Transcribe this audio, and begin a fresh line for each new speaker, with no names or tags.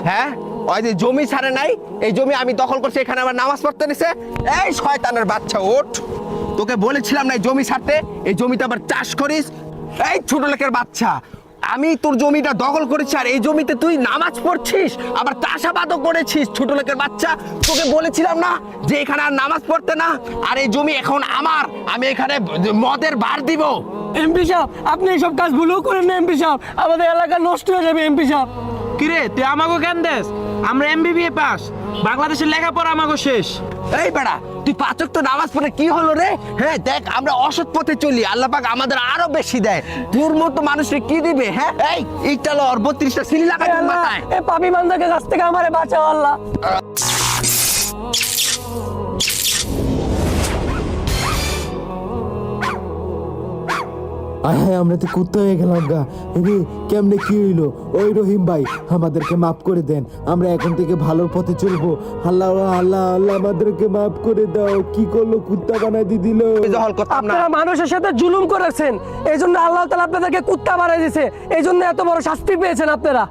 হ্যাঁ ওই যে জমি ছাড়ে নাই, এই জমি আমি দখল করছি, এখানে আবার নামাজ পড়তে নিছে। এই শয়তানের বাচ্চা ওঠ, তোকে বলেছিলাম না এই জমি ছাড়তে, এই জমিতে আবার চাষ করিস। এই ছোট লোকের বাচ্চা, আমি তোর জমিটা দখল করেছি আর এই জমিতে তুই নামাজ পড়ছিস, আবার চাষাবাদও করেছিস। ছোট লোকের বাচ্চা, তোকে বলেছিলাম না যে এখানে আর নামাজ পড়তে না, আর এই জমি এখন আমার, আমি এখানে মদের বার দিব।
এমপি সাহেব, আপনি এইসব কাজ ভুলও করেন না এমপি সাহেব, আমাদের এলাকা নষ্ট হয়ে যাবে এমপি সাহেব।
কিরে তুই আমাকে কেন দেস? আমরা এমবিবিএ পাস, বাংলাদেশের লেখাপড়া আমাকে শেষ।
এই বেড়া, তুই পাঁচ ওয়াক্ত নামাজ পড়ে কি হলো রে? হ্যাঁ দেখ, আমরা অসৎ পথে চলি, আল্লাহ পাক আমাদের আরো বেশি দেয়। তোর মতো মানুষকে কি দিবে? হ্যাঁ এই ইটটা লো, 32টা সিলি লাগাই তোর মাথায়।
এই পাপী বান্দাকে কাছ থেকে আমারে বাঁচাও আল্লাহ।
আয় হায়, আমরা তো কুত্তা হয়ে গেলাম গা। রে কেমনে কি হইলো? ওই রহিম ভাই, আমাদেরকে মাফ করে দেন, আমরা এখন থেকে ভালোর পথে চলবো। আল্লাহ আল্লাহ আল্লাহ, আমাদেরকে মাফ করে দাও। কি করলো? কুত্তা বানাই দিল।
দখল করতাম না।
আপনারা মানুষের সাথে জুলুম করেছেন, এই জন্য আল্লাহ তাআলা আপনাদেরকে কুত্তা বানাই দিয়েছে, এই জন্য এত বড় শাস্তি পেয়েছেন আপনারা।